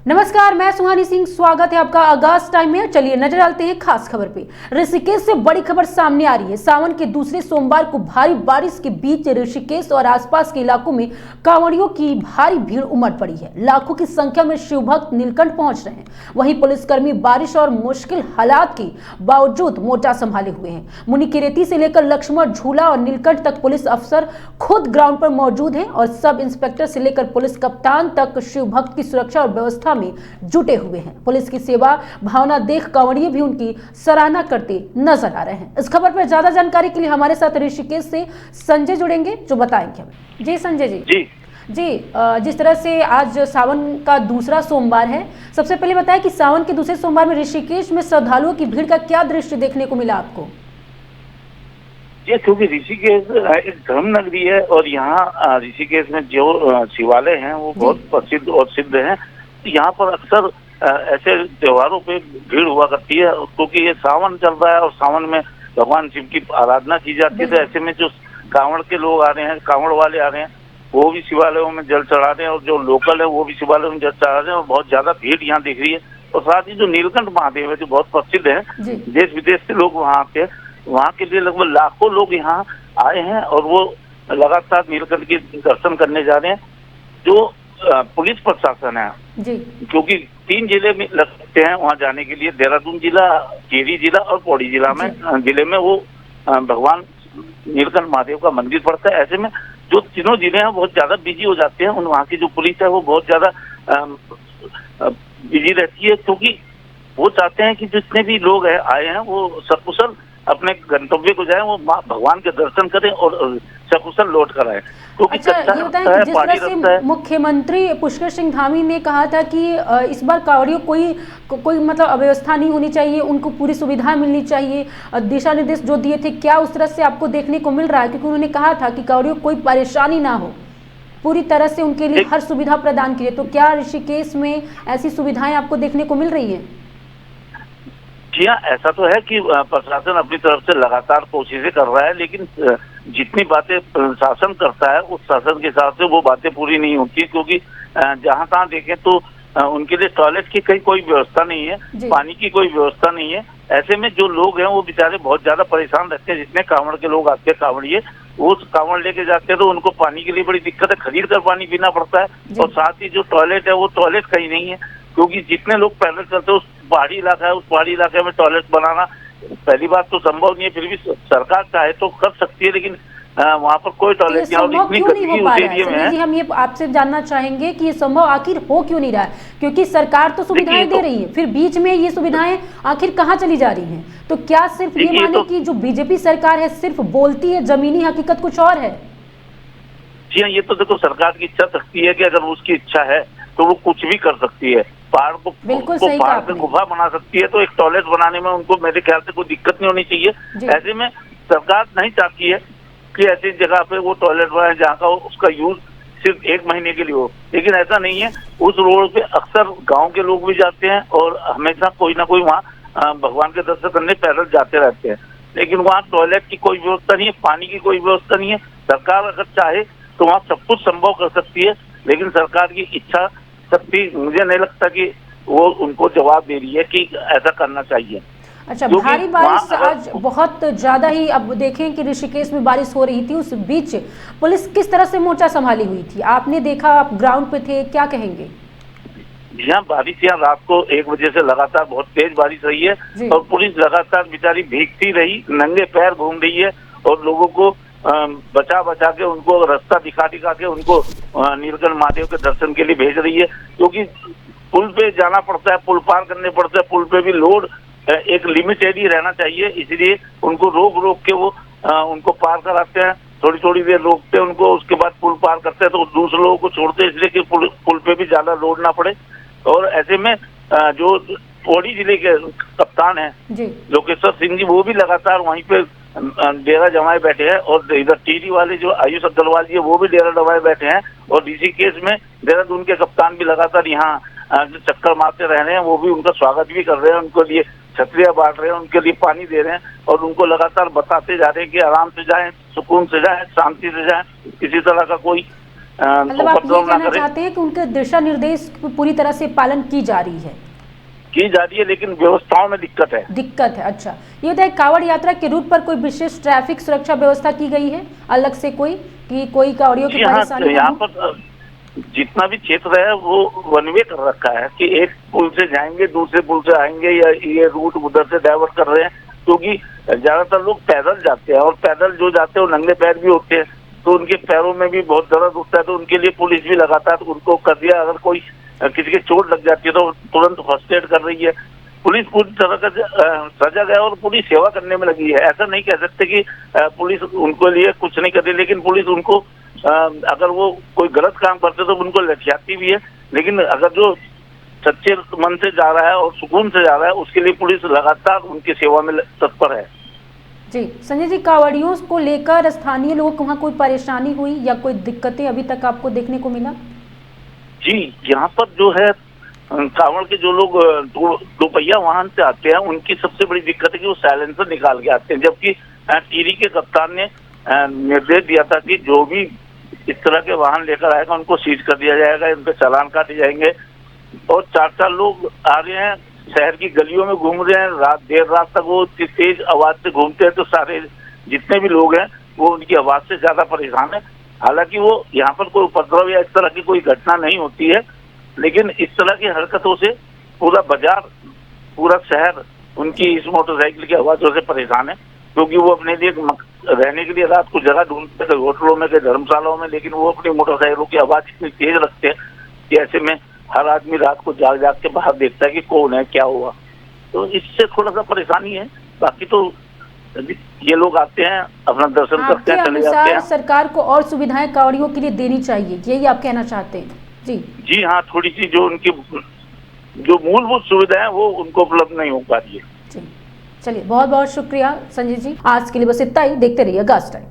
नमस्कार, मैं सुहानी सिंह। स्वागत है आपका आगाज टाइम में। चलिए नजर डालते हैं खास खबर पे। ऋषिकेश से बड़ी खबर सामने आ रही है। सावन के दूसरे सोमवार को भारी बारिश के बीच ऋषिकेश और आसपास के इलाकों में कांवड़ियों की भारी भीड़ उमड़ पड़ी है। लाखों की संख्या में शिव भक्त नीलकंठ पहुंच रहे हैं। वहीं पुलिसकर्मी बारिश और मुश्किल हालात के बावजूद मोर्चा संभाले हुए हैं। मुनिकीरेती से लेकर लक्ष्मण झूला और नीलकंठ तक पुलिस अफसर खुद ग्राउंड पर मौजूद हैं और सब इंस्पेक्टर से लेकर पुलिस कप्तान तक शिव भक्त की सुरक्षा और व्यवस्था में जुटे हुए हैं। पुलिस की सेवा भावना देख कांवड़िए भी उनकी सराहना करते नजर आ रहे हैं। इस खबर पर ज्यादा जानकारी के लिए हमारे साथ ऋषिकेश से संजय जुड़ेंगे, जो बताएंगे हमें। जी संजय जी, जिस तरह से आज सावन का दूसरा सोमवार है, सबसे पहले बताएं कि सावन के दूसरे सोमवार में ऋषिकेश में श्रद्धालुओं की भीड़ का क्या दृश्य देखने को मिला आपको? ये क्योंकि ऋषिकेश एक धर्म नगरी है और यहाँ ऋषिकेश में जो शिवालय हैं वो बहुत प्रसिद्ध और सिद्ध हैं। यहाँ पर अक्सर ऐसे त्योहारों पे भीड़ हुआ करती है, क्योंकि ये सावन चल रहा है और सावन में भगवान शिव की आराधना की जाती है। तो ऐसे में जो कांवड़ के लोग आ रहे हैं, कांवड़ वाले आ रहे हैं, वो भी शिवालयों में जल चढ़ा रहे हैं और जो लोकल है वो भी शिवालयों में जल चढ़ा रहे हैं और बहुत ज्यादा भीड़ यहाँ दिख रही है। और साथ ही जो नीलकंठ महादेव है जो बहुत प्रसिद्ध है, देश विदेश से लोग वहाँ आते हैं। वहाँ के लिए लगभग लाखों लोग यहाँ आए हैं और वो लगातार नीलकंठ के दर्शन करने जा रहे हैं। जो पुलिस प्रशासन है जी, क्योंकि 3 जिले में लगते हैं वहाँ जाने के लिए, देहरादून जिला, टिहरी जिला और पौड़ी जिला में जिले में वो भगवान नीलकंठ महादेव का मंदिर पड़ता है। ऐसे में जो तीनों जिले हैं बहुत ज्यादा बिजी हो जाते हैं। वहाँ की जो पुलिस है वो बहुत ज्यादा बिजी रहती है, क्योंकि वो चाहते हैं कि जितने भी लोग आए हैं वो सकुशल अपने गंतव्य को जाए, वो भगवान के दर्शन करें और सकुशल लौट कर आए। अच्छा, ये बताएं कि जिस तरह से मुख्यमंत्री पुष्कर सिंह धामी ने कहा था कि इस बार कांवड़ियों कोई मतलब अव्यवस्था नहीं होनी चाहिए, उनको पूरी सुविधा मिलनी चाहिए, दिशा निर्देश जो दिए थे, क्या उस तरह से आपको देखने को मिल रहा है? क्योंकि उन्होंने कहा था कि कांवड़ियों कोई परेशानी ना हो, पूरी तरह से उनके लिए हर सुविधा प्रदान की है। तो क्या ऋषिकेश में ऐसी सुविधाएं आपको देखने को मिल रही है? जी हाँ, ऐसा तो है कि प्रशासन अपनी तरफ से लगातार कोशिशें कर रहा है, लेकिन जितनी बातें प्रशासन करता है उस शासन के हिसाब से वो बातें पूरी नहीं होती, क्योंकि जहाँ तहाँ देखें तो उनके लिए टॉयलेट की कहीं कोई व्यवस्था नहीं है, पानी की कोई व्यवस्था नहीं है। ऐसे में जो लोग हैं वो बेचारे बहुत ज्यादा परेशान रहते हैं। जितने कांवड़ के लोग आते हैं, कांवड़िए वो कांवड़ लेके जाते हैं तो उनको पानी के लिए बड़ी दिक्कत है, खरीद कर पानी पीना पड़ता है। और साथ ही जो टॉयलेट है वो टॉयलेट कहीं नहीं है, क्योंकि जितने लोग पैदल चलते हैं उस पहाड़ी इलाका है, उस पहाड़ी इलाके में टॉयलेट बनाना पहली बात तो संभव नहीं है। फिर भी सरकार चाहे तो कर सकती है, लेकिन वहाँ पर कोई टॉयलेट नहीं है। इतनी गंदगी उस एरिया में है। हम ये आपसे जानना चाहेंगे कि ये संभव आखिर हो क्यों नहीं रहा है? क्योंकि सरकार तो सुविधाएं दे रही है, फिर बीच में ये सुविधाएं आखिर कहाँ चली जा रही हैं? तो क्या सिर्फ ये माने कि जो बीजेपी सरकार है सिर्फ बोलती है, जमीनी हकीकत कुछ और है? जी हाँ, ये तो देखो सरकार की इच्छा शक्ति है कि अगर उसकी इच्छा है तो वो कुछ भी कर सकती है। पहाड़ को पहाड़ पे गुफा बना सकती है, तो एक टॉयलेट बनाने में उनको मेरे ख्याल से कोई दिक्कत नहीं होनी चाहिए। ऐसे में सरकार नहीं चाहती है कि ऐसी जगह पे वो टॉयलेट बनाए जहाँ का उसका यूज सिर्फ 1 महीने के लिए हो, लेकिन ऐसा नहीं है। उस रोड पे अक्सर गांव के लोग भी जाते हैं और हमेशा कोई ना कोई वहाँ भगवान के दर्शन करने पैदल जाते रहते हैं, लेकिन वहाँ टॉयलेट की कोई व्यवस्था नहीं है, पानी की कोई व्यवस्था नहीं है। सरकार अगर चाहे तो वहाँ सब कुछ संभव कर सकती है, लेकिन सरकार की इच्छा शक्ति मुझे नहीं लगता कि वो उनको जवाब दे रही है कि ऐसा करना चाहिए। अच्छा, भारी बारिश आज बहुत ज्यादा ही, अब देखें कि ऋषिकेश में बारिश हो रही थी, उस बीच पुलिस किस तरह से मोर्चा संभाली हुई थी? आपने देखा, आप ग्राउंड पे थे, क्या कहेंगे? यहाँ बारिश यहाँ रात को 1 बजे से लगातार बहुत तेज बारिश रही है और पुलिस लगातार बेचारी भीगती रही, नंगे पैर घूम रही है और लोगों को बचा के उनको रास्ता दिखा के उनको नीलकंठ महादेव के दर्शन के लिए भेज रही है। क्योंकि पुल पे जाना पड़ता है, पुल पार करने पड़ते हैं, पुल पे भी लोड एक लिमिटेड ही रहना चाहिए, इसलिए उनको रोक के वो उनको पार कराते हैं। थोड़ी देर रोकते हैं उनको, उसके बाद पुल पार करते हैं तो दूसरे लोगों को छोड़ते हैं, इसलिए कि पुल पे भी ज्यादा लोड ना पड़े। और ऐसे में जो पौड़ी जिले के कप्तान है लोकेश्वर सिंह जी, वो भी लगातार वहीं पे डेरा जमाए बैठे हैं और इधर टिहरी वाले जो आयुष अग्रवाल जी है वो भी डेरा जमाए बैठे हैं और ऋषिकेश में देहरादून के कप्तान भी लगातार यहाँ चक्कर मारते रह रहे हैं। वो भी उनका स्वागत भी कर रहे हैं, उनके लिए छतरियां बांट रहे हैं, उनके लिए पानी दे रहे हैं और उनको लगातार बताते जा रहे हैं कि आराम से जाएं, सुकून से जाएं, शांति से जाएं, किसी तरह का कोई मतलब आप ये उपद्रव ना कहना करें। चाहते हैं कि उनके दिशा निर्देश पूरी तरह से पालन की जा रही है? की जा रही है, लेकिन व्यवस्थाओं में दिक्कत है। दिक्कत है, अच्छा। ये बताइए, कांवड़ यात्रा के रूट पर कोई विशेष ट्रैफिक सुरक्षा व्यवस्था की गई है अलग से कोई, कि कोई कांवड़ियों की जी हाँ, परेशानी ना यहाँ हो? पर जितना भी क्षेत्र है वो वन वे कर रखा है कि एक पुल से जाएंगे दूसरे पुल से आएंगे, या ये रूट उधर से डाइवर्ट कर रहे हैं, क्योंकि ज्यादातर लोग पैदल जाते हैं और पैदल जो जाते हैं वो नंगे पैर भी होते हैं, तो उनके पैरों में भी बहुत दर्द होता है, तो उनके लिए पुलिस भी लगातार उनको कर दिया। अगर कोई किसी के चोट लग जाती है तो तुरंत फर्स्ट एड कर रही है। पुलिस पूरी तरह का सजग है और पूरी सेवा करने में लगी है। ऐसा नहीं कह सकते कि पुलिस उनको लिए कुछ नहीं कर रही, लेकिन पुलिस उनको अगर वो कोई गलत काम करते तो उनको लठियाती भी है, लेकिन अगर जो सच्चे मन से जा रहा है और सुकून से जा रहा है उसके लिए पुलिस लगातार उनकी सेवा में तत्पर है। जी संजय जी, कांवड़ियों को लेकर स्थानीय लोगों को वहाँ कोई परेशानी हुई या कोई दिक्कतें अभी तक आपको देखने को मिला? जी, यहाँ पर जो है कांवड़ के जो लोग दो पहिया वाहन से आते हैं उनकी सबसे बड़ी दिक्कत है कि वो साइलेंसर निकाल के आते हैं, जबकि टीरी के कप्तान ने निर्देश दिया था कि जो भी इस तरह के वाहन लेकर आएगा उनको सीज कर दिया जाएगा, उनके चालान काटे जाएंगे। और 4 लोग आ रहे हैं, शहर की गलियों में घूम रहे हैं, देर रात तक वो तेज आवाज से घूमते हैं, तो सारे जितने भी लोग हैं वो उनकी आवाज से ज्यादा परेशान है। हालांकि वो यहाँ पर कोई उपद्रव या इस तरह की कोई घटना नहीं होती है, लेकिन इस तरह की हरकतों से पूरा बाजार, पूरा शहर उनकी इस मोटरसाइकिल की आवाजों से परेशान है, क्योंकि वो अपने लिए रहने के लिए रात को जगह ढूंढते थे, होटलों में, धर्मशालाओं में, लेकिन वो अपनी मोटरसाइकिलों की आवाज इतनी तेज रखते हैं कि ऐसे में हर आदमी रात को जाग जाग के बाहर देखता है कि कौन है, क्या हुआ। तो इससे थोड़ा सा परेशानी है, बाकी तो ये लोग आते हैं, अपना दर्शन करते हैं, चले जाते हैं। सरकार को और सुविधाएं कांवड़ियों के लिए देनी चाहिए, यही आप कहना चाहते हैं? जी हाँ, थोड़ी सी जो उनकी जो मूलभूत सुविधाएं हैं वो उनको उपलब्ध नहीं हो पा रही है। चलिए, बहुत बहुत शुक्रिया संजय जी। आज के लिए बस इतना ही। देखते रहिए आगाज टाइम।